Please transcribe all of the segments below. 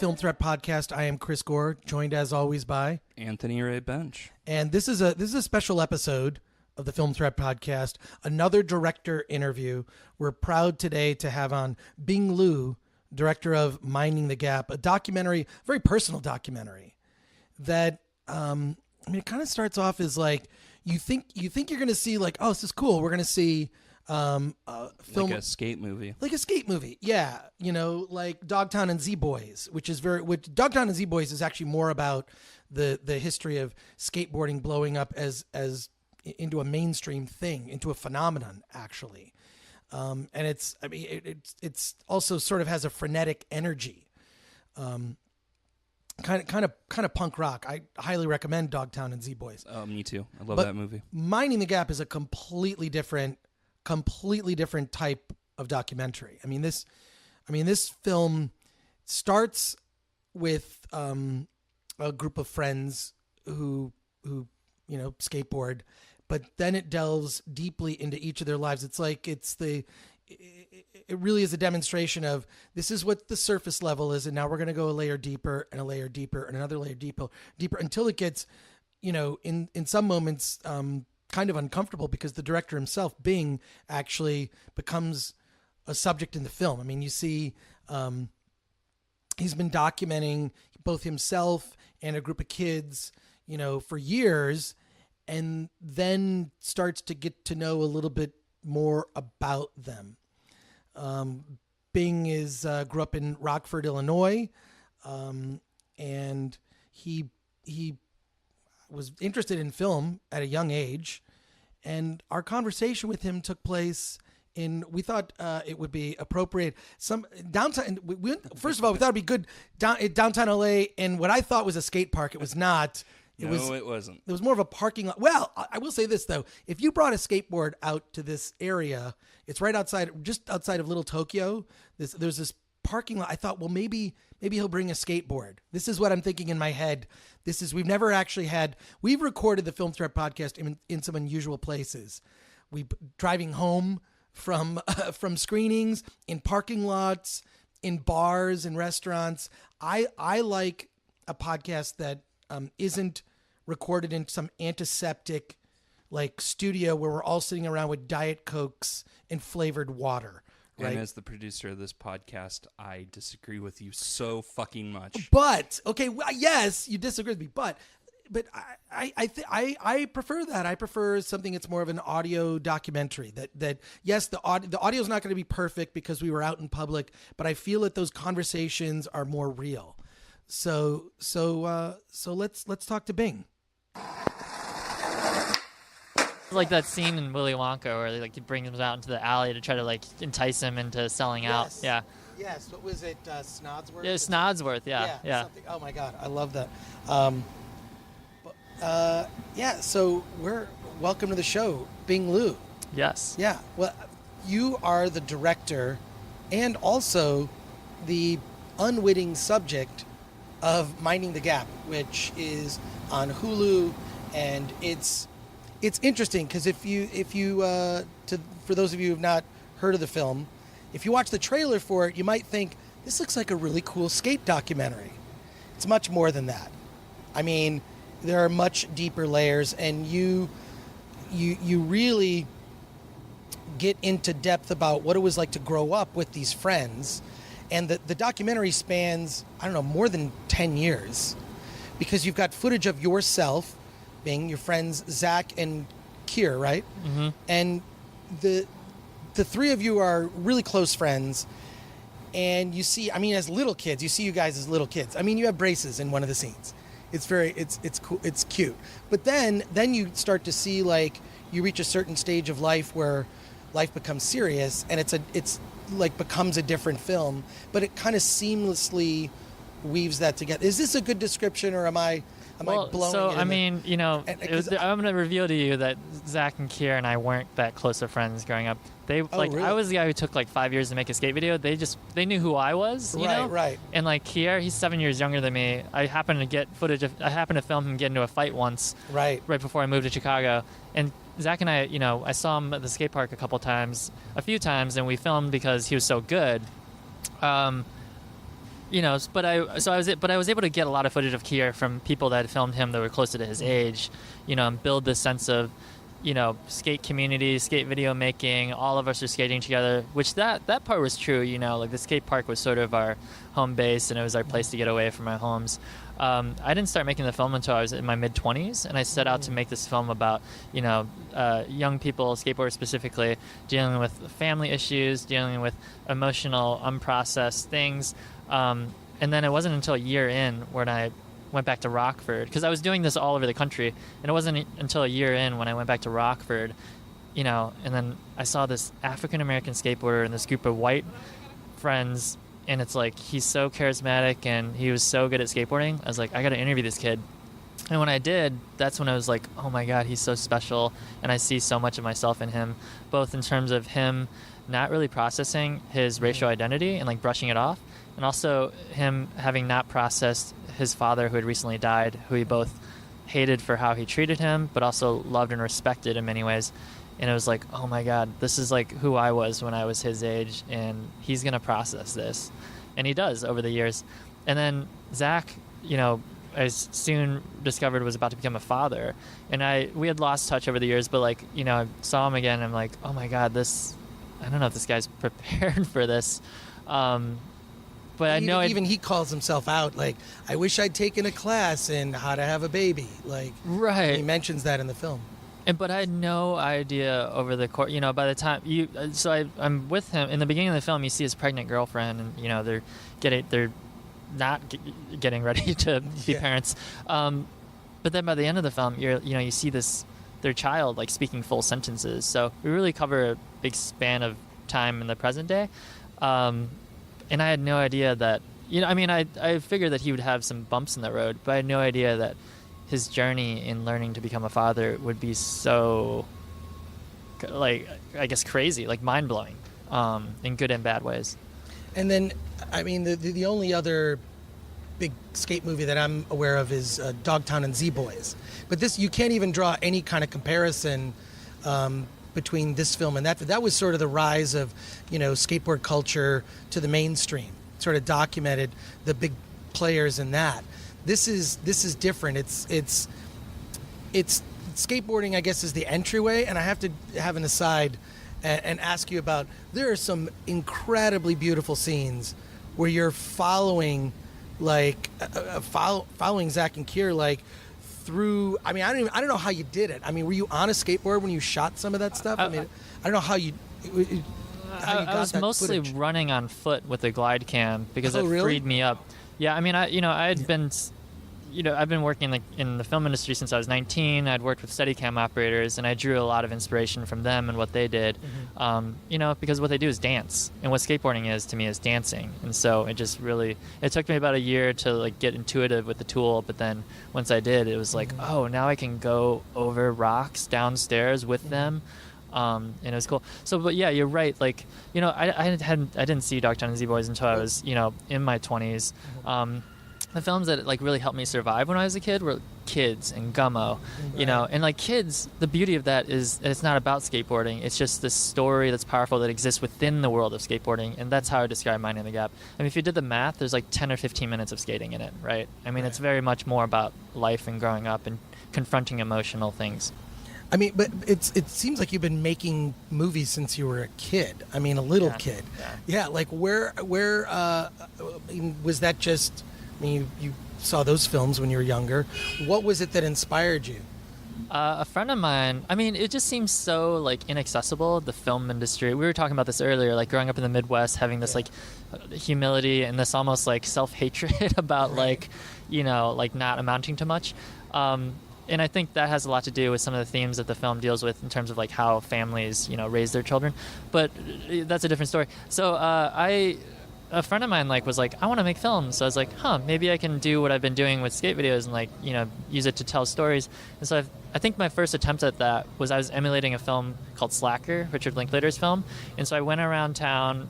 Film Threat Podcast. I am Chris Gore, joined as always by Anthony Ray Bench. And this is a special episode of the Film Threat Podcast, another director interview. We're proud today to have on Bing Liu, director of Minding the Gap, a documentary, very personal documentary that it kind of starts off as like you think you're going to see like, oh, this is cool. We're going to see film, like a skate movie. Yeah. Like Dogtown and Z-Boys, which Dogtown and Z-Boys is actually more about the history of skateboarding blowing up as into a mainstream thing, into a phenomenon, actually. And it's also sort of has a frenetic energy. Kind of punk rock. I highly recommend Dogtown and Z-Boys. Oh, me too. I love that movie. Minding the Gap is a completely different type of documentary. I mean, this film starts with a group of friends who skateboard, but then it delves deeply into each of their lives. It's like it really is a demonstration of this is what the surface level is, and now we're going to go a layer deeper and a layer deeper and another layer deeper until it gets, in some moments kind of uncomfortable, because the director himself, Bing, actually becomes a subject in the film. I mean, you see he's been documenting both himself and a group of kids, for years, and then starts to get to know a little bit more about them. Bing grew up in Rockford, Illinois, and he was interested in film at a young age, and our conversation with him took place we thought it would be appropriate. Some downtown. First of all, we thought it'd be good downtown LA, and what I thought was a skate park, it was not. It wasn't. It was more of a parking lot. Well, I will say this though: if you brought a skateboard out to this area, it's right just outside of Little Tokyo. There's this parking lot. I thought, well, maybe he'll bring a skateboard. This is what I'm thinking in my head. We've never actually we've recorded the Film Threat Podcast in some unusual places. Driving home from screenings, in parking lots, in bars and restaurants. I like a podcast that isn't recorded in some antiseptic like studio where we're all sitting around with Diet Cokes and flavored water. Right? And as the producer of this podcast, I disagree with you so fucking much. But okay, well, yes, you disagree with me, but I prefer that. I prefer something that's more of an audio documentary. That yes, the audio is not going to be perfect because we were out in public, but I feel that those conversations are more real. So let's talk to Bing. Like that scene in Willy Wonka where he brings him out into the alley to try to entice him into selling out. Yeah. Yes. What was it? Snodsworth? Yeah, Snodsworth. Yeah. Oh my God, I love that. So welcome to the show, Bing Liu. Yes. Yeah. Well, you are the director and also the unwitting subject of Minding the Gap, which is on Hulu, and it's interesting because for those of you who have not heard of the film, if you watch the trailer for it, you might think this looks like a really cool skate documentary. It's much more than that. I mean, there are much deeper layers, and you really get into depth about what it was like to grow up with these friends. And the documentary spans, more than 10 years, because you've got footage of yourself, Bing, your friends Zack and Kier, right? Mm-hmm. And the three of you are really close friends, and you see, as little kids, you see you guys as little kids. You have braces in one of the scenes. It's cool. It's cute. But then you start to see you reach a certain stage of life where life becomes serious, and it's becomes a different film, but it kind of seamlessly weaves that together. Is this a good description, or am I blowing so, it? I'm going to reveal to you that Zack and Kier and I weren't that close of friends growing up. Really? I was the guy who took 5 years to make a skate video. They knew who I was, you know? Right. And Kier, he's 7 years younger than me. I happened to film him get into a fight once. Right before I moved to Chicago. And Zack and I, I saw him at the skate park a few times, and we filmed because he was so good. but I was able to get a lot of footage of Kier from people that had filmed him that were closer to his age, and build this sense of, skate community, skate video making. All of us are skating together, which that part was true. Like the skate park was sort of our home base, and it was our place to get away from our homes. I didn't start making the film until I was in my mid-20s, and I set out to make this film about, young people, skateboarders specifically, dealing with family issues, dealing with emotional, unprocessed things. And then it wasn't until a year in when I went back to Rockford, because I was doing this all over the country, and it wasn't until a year in when I went back to Rockford, and then I saw this African-American skateboarder and this group of white friends, and it's like, he's so charismatic and he was so good at skateboarding. I was like, I got to interview this kid. And when I did, that's when I was like, oh my God, he's so special, and I see so much of myself in him, both in terms of him not really processing his racial identity and like brushing it off, and also him having not processed his father, who had recently died, who he both hated for how he treated him, but also loved and respected in many ways. And it was like, oh my God, this is like who I was when I was his age, and he's going to process this. And he does over the years. And then Zack, I soon discovered was about to become a father. And we had lost touch over the years, but like, I saw him again, and I'm like, oh my God, I don't know if this guy's prepared for this. But I know even he calls himself out, like, I wish I'd taken a class in how to have a baby. Like, right. He mentions that in the film. But I had no idea over the course, by the time I'm with him in the beginning of the film. You see his pregnant girlfriend, and they're not getting ready to be parents. But then by the end of the film, you see their child like speaking full sentences. So we really cover a big span of time in the present day. And I had no idea that, I figured that he would have some bumps in the road, but I had no idea that his journey in learning to become a father would be so, like, I guess crazy, like mind-blowing, in good and bad ways. And then, the only other big skate movie that I'm aware of is Dogtown and Z-Boys. But this, you can't even draw any kind of comparison between this film and that. That was sort of the rise of, skateboard culture to the mainstream. Sort of documented the big players in that. This is different. It's skateboarding, I guess, is the entryway, and I have to have an aside and ask you about. There are some incredibly beautiful scenes where you're following, like, following Zack and Kier, like, through. I don't know how you did it. Were you on a skateboard when you shot some of that stuff? I don't know how you. I was mostly footage. Running on foot with a glide cam because it really? freed me up. Yeah, I had been, I've been working in the film industry since I was 19. I'd worked with Steadicam operators, and I drew a lot of inspiration from them and what they did. Mm-hmm. Because what they do is dance, and what skateboarding is to me is dancing. And so it took me about a year to like get intuitive with the tool, but then once I did, it was like, oh, now I can go over rocks downstairs with them. And it was cool. So, but yeah, you're right. Like, I didn't see Dogtown and Z-Boys until I was, in my 20s. The films that like really helped me survive when I was a kid were Kids and Gummo, and like Kids, the beauty of that is it's not about skateboarding. It's just this story that's powerful that exists within the world of skateboarding, and that's how I describe Minding the Gap. If you did the math, there's like 10 or 15 minutes of skating in it, right? It's very much more about life and growing up and confronting emotional things. But it seems like you've been making movies since you were a kid. A little kid. Yeah. Like where was that just? You saw those films when you were younger. What was it that inspired you? A friend of mine. It just seems so like inaccessible. The film industry. We were talking about this earlier. Like growing up in the Midwest, having this like humility and this almost like self-hatred about like not amounting to much. And I think that has a lot to do with some of the themes that the film deals with in terms of like how families, raise their children. But that's a different story. So a friend of mine was like, I want to make films. So I was like, maybe I can do what I've been doing with skate videos and use it to tell stories. And so I think my first attempt at that was I was emulating a film called Slacker, Richard Linklater's film. And so I went around town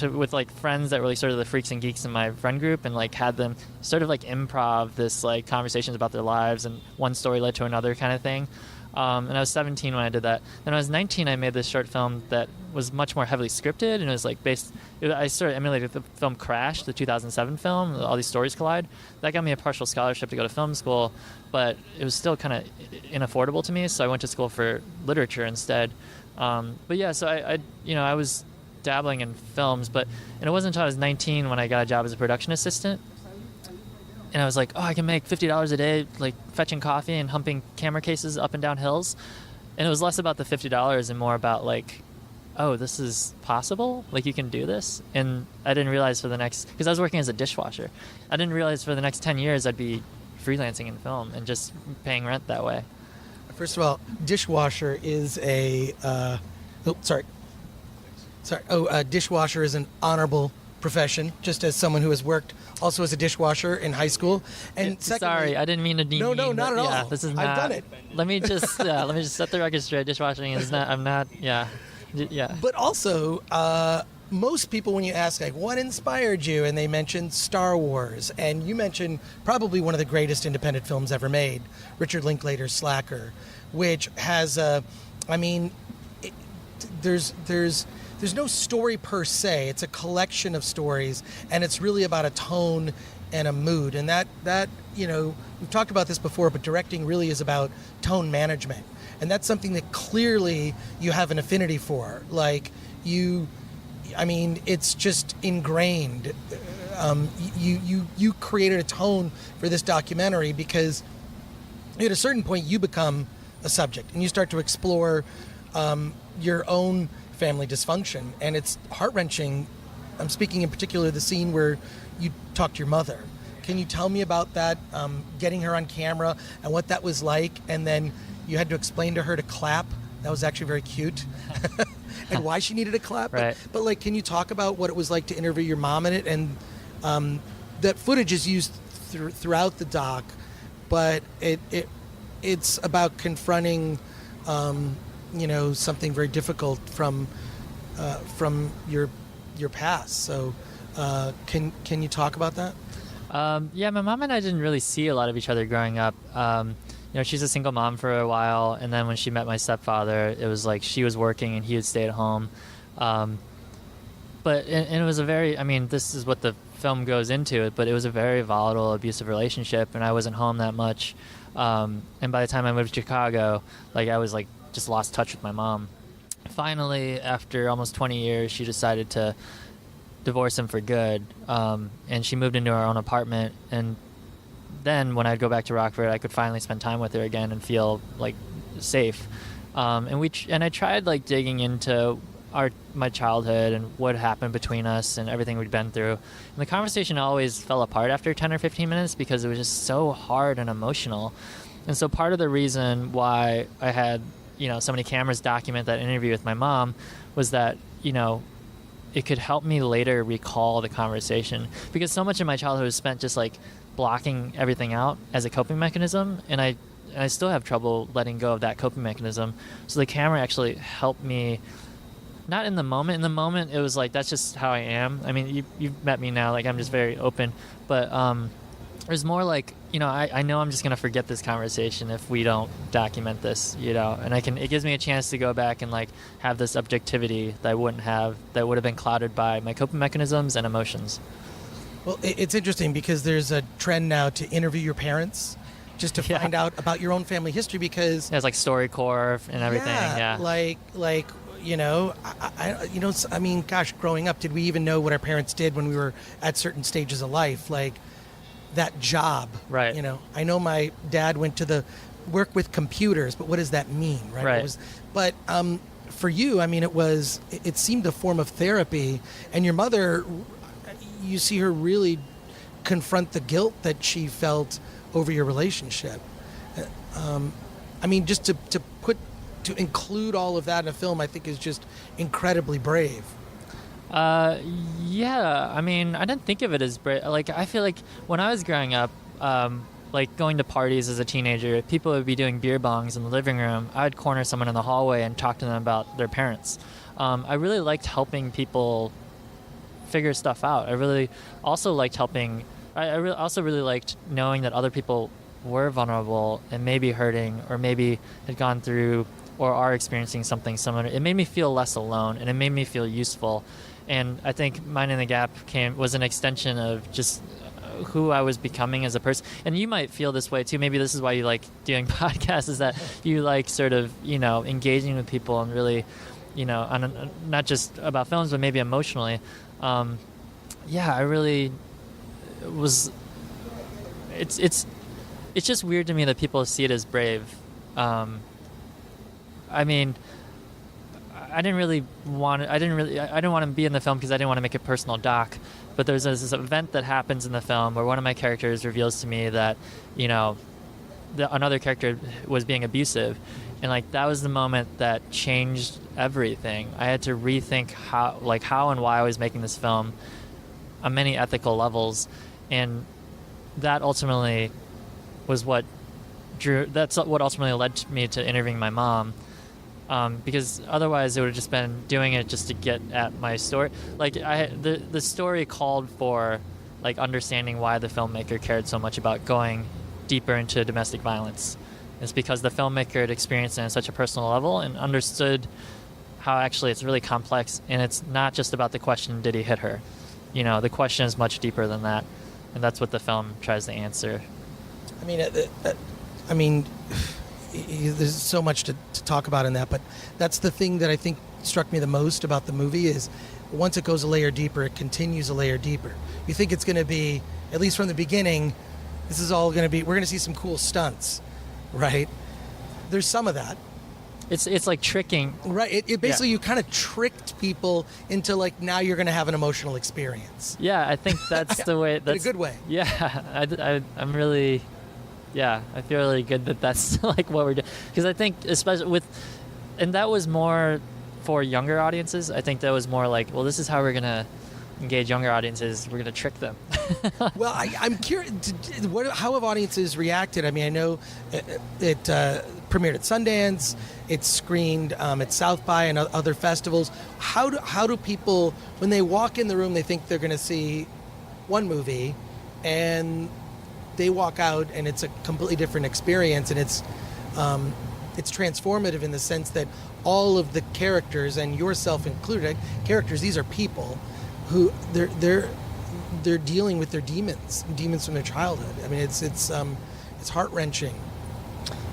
with friends that were sort of the freaks and geeks in my friend group, and had them sort of improv this conversations about their lives, and one story led to another kind of thing. And I was 17 when I did that. Then when I was 19, I made this short film that was much more heavily scripted, and it was like I started emulating the film Crash, the 2007 film, All These Stories Collide. That got me a partial scholarship to go to film school, but it was still kind of inaffordable to me, so I went to school for literature instead. But yeah, so I was dabbling in films, and it wasn't until I was 19 when I got a job as a production assistant. And I was like, oh, I can make $50 a day, like fetching coffee and humping camera cases up and down hills. And it was less about the $50 and more about like, oh, this is possible? Like, you can do this? And I didn't realize because I was working as a dishwasher, I didn't realize for the next 10 years I'd be freelancing in film and just paying rent that way. First of all, dishwasher is dishwasher is an honorable profession, just as someone who has worked also as a dishwasher in high school. And secondly, sorry, I didn't mean to be No, mean, not at all. Yeah, this is not. I've done it. Let me just set the record straight. Dishwashing is not. I'm not. Yeah. Yeah. But also, most people, when you ask, like, what inspired you, and they mention Star Wars, and you mentioned probably one of the greatest independent films ever made, Richard Linklater's Slacker, which has there's no story per se. It's a collection of stories, and it's really about a tone and a mood. And that we've talked about this before, but directing really is about tone management. And that's something that clearly you have an affinity for. Like, it's just ingrained. You created a tone for this documentary because at a certain point you become a subject and you start to explore your own family dysfunction, and it's heart-wrenching. I'm speaking in particular the scene where you talk to your mother. Can you tell me about that, getting her on camera and what that was like, and then you had to explain to her to clap? That was actually very cute. And why she needed a clap. Right. But like, can you talk about what it was like to interview your mom in it? And that footage is used throughout the doc, but it's about confronting something very difficult from your past. So can you talk about that? Yeah, my mom and I didn't really see a lot of each other growing up. She's a single mom for a while, and then when she met my stepfather, it was like she was working and he would stay at home. But it was a very, this is what the film goes into, but it was a very volatile, abusive relationship, and I wasn't home that much. And by the time I moved to Chicago, I was just lost touch with my mom. Finally, after almost 20 years, she decided to divorce him for good, and she moved into her own apartment. And then when I'd go back to Rockford, I could finally spend time with her again and feel safe. And I tried digging into my childhood and what happened between us and everything we'd been through. And the conversation always fell apart after 10 or 15 minutes because it was just so hard and emotional. And so part of the reason why I had so many cameras document that interview with my mom was that it could help me later recall the conversation, because so much of my childhood was spent just blocking everything out as a coping mechanism, and I still have trouble letting go of that coping mechanism. So the camera actually helped me, not in the moment. In the moment, it was that's just how I am. You've met me now, I'm just very open, but it was more I know I'm just going to forget this conversation if we don't document this, and it gives me a chance to go back and have this objectivity that I wouldn't have, that would have been clouded by my coping mechanisms and emotions. Well, it's interesting because there's a trend now to interview your parents just to find out about your own family history, because there's StoryCorps and everything. Yeah. Gosh, growing up, did we even know what our parents did when we were at certain stages of life? That job, right? I know my dad went to work with computers, but what does that mean, right? Right. For you, it seemed a form of therapy, and your mother, you see her really confront the guilt that she felt over your relationship. Just to include all of that in a film, I think is just incredibly brave. Yeah, I didn't think of it as brave. I feel like when I was growing up, going to parties as a teenager, people would be doing beer bongs in the living room. I'd corner someone in the hallway and talk to them about their parents. I really liked helping people figure stuff out. I really also liked helping. I also really liked knowing that other people were vulnerable and maybe hurting or maybe had gone through or are experiencing something similar, it made me feel less alone and it made me feel useful. And I think Minding the Gap was an extension of just who I was becoming as a person. And you might feel this way too. Maybe this is why you like doing podcasts, is that you like sort of, engaging with people and really, not just about films, but maybe emotionally. I really was, it's just weird to me that people see it as brave. I mean, I didn't want to be in the film because I didn't want to make a personal doc. But there's this event that happens in the film where one of my characters reveals to me that, another character was being abusive. And like, that was the moment that changed everything. I had to rethink how and why I was making this film on many ethical levels. And that ultimately was that's what ultimately led me to interviewing my mom. Because otherwise it would have just been doing it just to get at my story. Like, the story called for like understanding why the filmmaker cared so much about going deeper into domestic violence. It's because the filmmaker had experienced it on such a personal level and understood how actually it's really complex, and it's not just about the question, did he hit her? The question is much deeper than that, and that's what the film tries to answer. I mean, there's so much to talk about in that, but that's the thing that I think struck me the most about the movie is once it goes a layer deeper, it continues a layer deeper. You think it's going to be, at least from the beginning, this is all going to be, we're going to see some cool stunts, right? There's some of that. It's like tricking. Right. It basically, you kind of tricked people into like, now you're going to have an emotional experience. Yeah, I think that's the way. That's in a good way. Yeah, I'm really... Yeah, I feel really good that that's like what we're doing. Because I think, especially and that was more for younger audiences. I think that was more like, well, this is how we're going to engage younger audiences. We're going to trick them. Well, I'm curious, how have audiences reacted? I mean, I know it premiered at Sundance. It's screened at South by and other festivals. How do people, when they walk in the room, they think they're going to see one movie, and they walk out and it's a completely different experience, and it's transformative in the sense that all of the characters, and yourself included, characters, these are people who they're dealing with their demons from their childhood. I mean, it's heart-wrenching.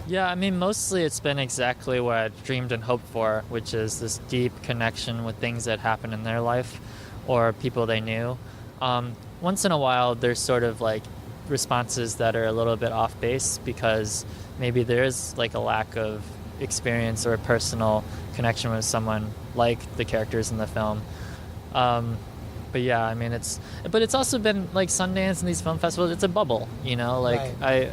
Yeah, I mean, mostly it's been exactly what I dreamed and hoped for, which is this deep connection with things that happened in their life or people they knew. Once in a while, there's sort of like responses that are a little bit off base because maybe there is like a lack of experience or personal connection with someone like the characters in the film. But yeah, I mean, it's also been like Sundance and these film festivals. It's a bubble, like right.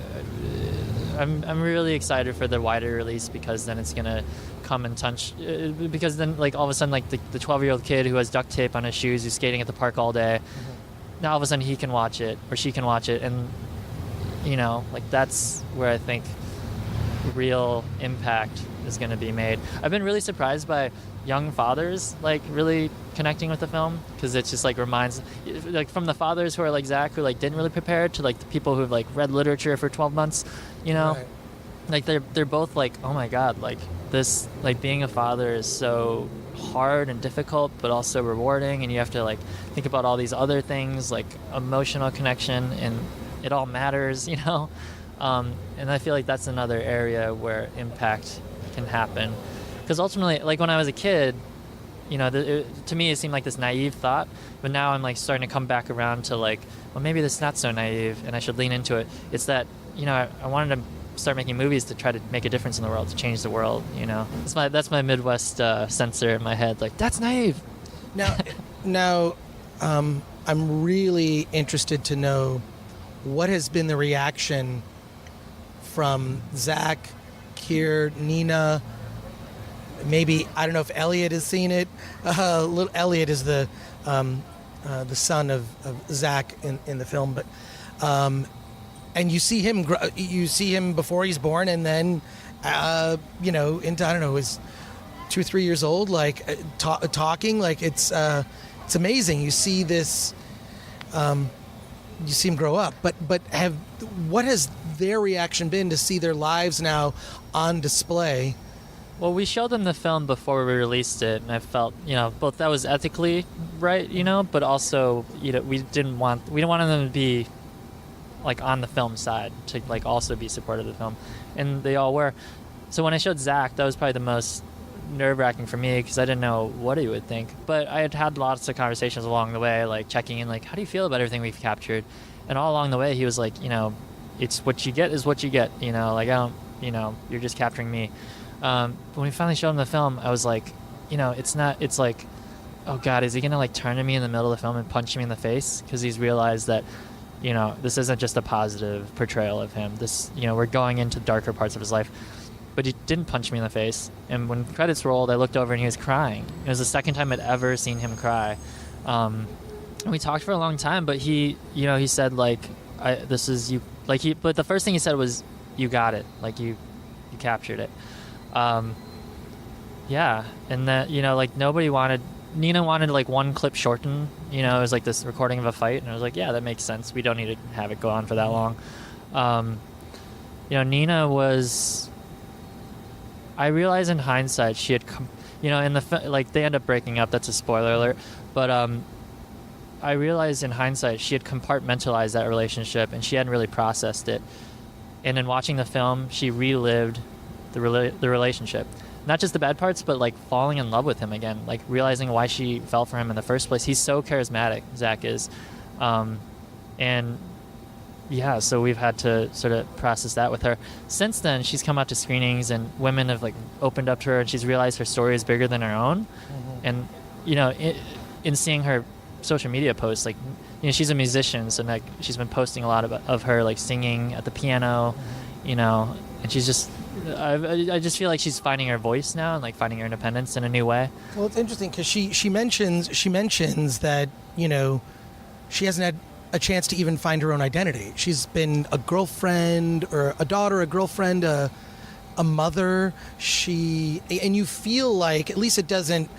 I'm really excited for the wider release because then it's gonna come and touch, because then like all of a sudden like the 12-year-old kid who has duct tape on his shoes who's skating at the park all day, now all of a sudden he can watch it or she can watch it, and like that's where I think real impact is going to be made. I've been really surprised by young fathers like really connecting with the film, because it just like reminds, like, from the fathers who are like Zach, who like didn't really prepare, to like the people who've like read literature for 12 months, Right. Like they're both like, oh my god, like this, like being a father is so hard and difficult but also rewarding, and you have to like think about all these other things like emotional connection, and it all matters, and I feel like that's another area where impact can happen, because ultimately, like when I was a kid, to me it seemed like this naive thought, but now I'm like starting to come back around to like, well, maybe this is not so naive and I should lean into it. It's that I wanted to start making movies to try to make a difference in the world, to change the world. That's my Midwest censor in my head, like, that's naive. Now I'm really interested to know what has been the reaction from Zack, Kier, Nina. Maybe, I don't know if Elliot has seen it. Little Elliot is the son of Zack in the film, but and you see him before he's born, and then into, I don't know, his 2 or 3 years old, like talking, like it's amazing. You see this you see them grow up. But what has their reaction been to see their lives now on display? Well, we showed them the film before we released it, and I felt, both that was ethically right, but also, we didn't want them to be like on the film side, to like also be supportive of the film, and they all were. So when I showed Zach, that was probably the most nerve-wracking for me because I didn't know what he would think. But I had lots of conversations along the way, like checking in, like, how do you feel about everything we've captured? And all along the way, he was like, it's what you get is what you get, like, I don't, you're just capturing me. When we finally showed him the film, I was like, it's like, oh God, is he going to like turn to me in the middle of the film and punch me in the face? Because he's realized that, this isn't just a positive portrayal of him. This, we're going into darker parts of his life. But he didn't punch me in the face. And when credits rolled, I looked over and he was crying. It was the second time I'd ever seen him cry. And we talked for a long time, but he said like, this is you, like but the first thing he said was, you got it. Like you captured it. Yeah. And that, like Nina wanted like one clip shortened, it was like this recording of a fight. And I was like, yeah, that makes sense. We don't need to have it go on for that long. Nina was, I realized in hindsight she had, in the they end up breaking up. That's a spoiler alert. But I realized in hindsight she had compartmentalized that relationship and she hadn't really processed it. And in watching the film, she relived the relationship, not just the bad parts, but like falling in love with him again, like realizing why she fell for him in the first place. He's so charismatic, Zach is, and yeah, so we've had to sort of process that with her. Since then, she's come out to screenings and women have like opened up to her and she's realized her story is bigger than her own. Mm-hmm. And, in seeing her social media posts, like, she's a musician. So like she's been posting a lot of her like singing at the piano, and she's just, I just feel like she's finding her voice now and like finding her independence in a new way. Well, it's interesting because she mentions that, she hasn't had a chance to even find her own identity. She's been a girlfriend or a daughter, a girlfriend, a mother. And you feel like, at least it doesn't,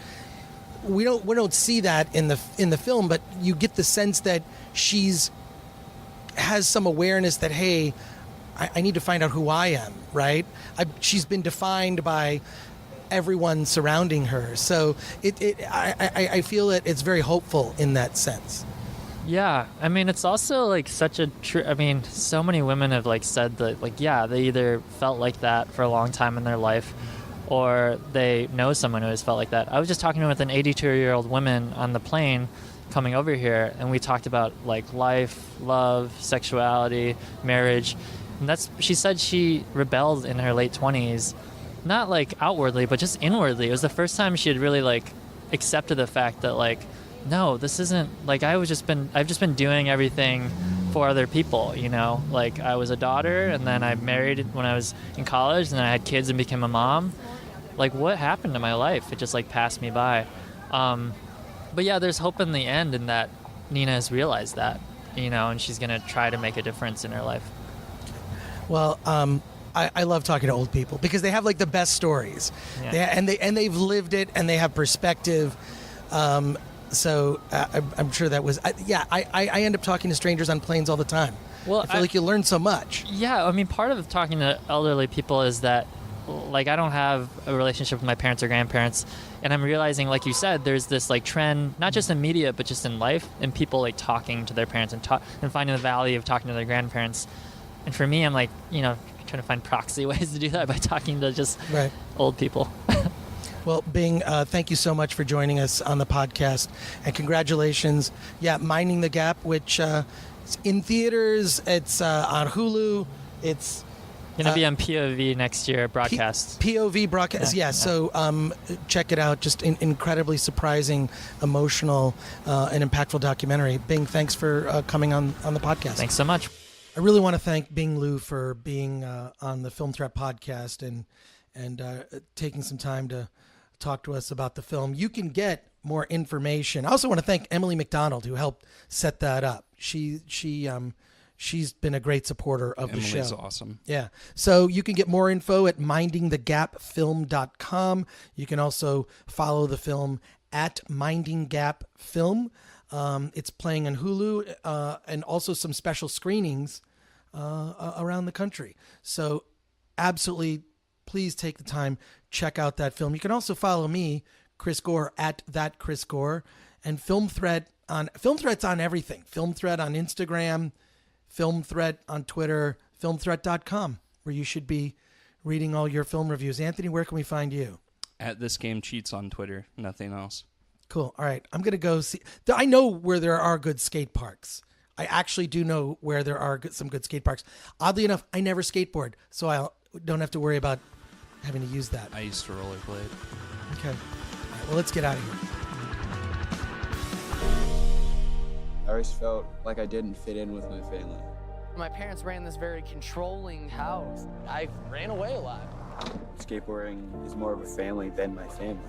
we don't see that in the film, but you get the sense that has some awareness that, hey, I need to find out who I am, right? She's been defined by everyone surrounding her. So I feel that it's very hopeful in that sense. Yeah, I mean, it's also like such a so many women have like said that, like, yeah, they either felt like that for a long time in their life or they know someone who has felt like that. I was just talking with an 82-year-old woman on the plane coming over here, and we talked about like life, love, sexuality, marriage. And she said she rebelled in her late 20s, not like outwardly, but just inwardly. It was the first time she had really like accepted the fact that like, no, this isn't like I've just been doing everything for other people, like I was a daughter and then I married when I was in college and then I had kids and became a mom. Like, what happened to my life? It just like passed me by. But yeah, there's hope in the end in that Nina has realized that, and she's going to try to make a difference in her life. Well, I love talking to old people because they have like the best stories. Yeah. They've lived it and they have perspective. So I'm sure that was, I end up talking to strangers on planes all the time. Well, I feel like you learn so much. Yeah, I mean, part of talking to elderly people is that, like, I don't have a relationship with my parents or grandparents, and I'm realizing, like you said, there's this like trend, not just in media, but just in life, and people like talking to their parents and finding the value of talking to their grandparents. And for me, I'm like, trying to find proxy ways to do that by talking to just old people. Well, Bing, thank you so much for joining us on the podcast, and congratulations. Yeah, Minding the Gap, which it's in theaters. It's on Hulu. It's going to be on POV next year, broadcast. POV broadcast, yeah. So check it out. Just incredibly surprising, emotional, and impactful documentary. Bing, thanks for coming on the podcast. Thanks so much. I really want to thank Bing Liu for being on the Film Threat podcast and taking some time to talk to us about the film. You can get more information. I also want to thank Emily McDonald, who helped set that up. She's been a great supporter of the show. Emily's awesome. Yeah. So you can get more info at mindingthegapfilm.com. You can also follow the film at Minding Gap Film It's playing on Hulu and also some special screenings around the country. So absolutely, please take the time, check out that film. You can also follow me, Chris Gore, at that Chris Gore, and Film Threat on everything. Film Threat on Instagram, Film Threat on Twitter, filmthreat.com, where you should be reading all your film reviews. Anthony, where can we find you? At This Game Cheats on Twitter. Nothing else. Cool. All right. I'm going to go see. I know where there are good skate parks. I actually do know where there are some good skate parks. Oddly enough, I never skateboard, so I don't have to worry about having to use that. I used to rollerblade. Okay. All right, well, let's get out of here. I always felt like I didn't fit in with my family. My parents ran this very controlling house. I ran away a lot. Skateboarding is more of a family than my family.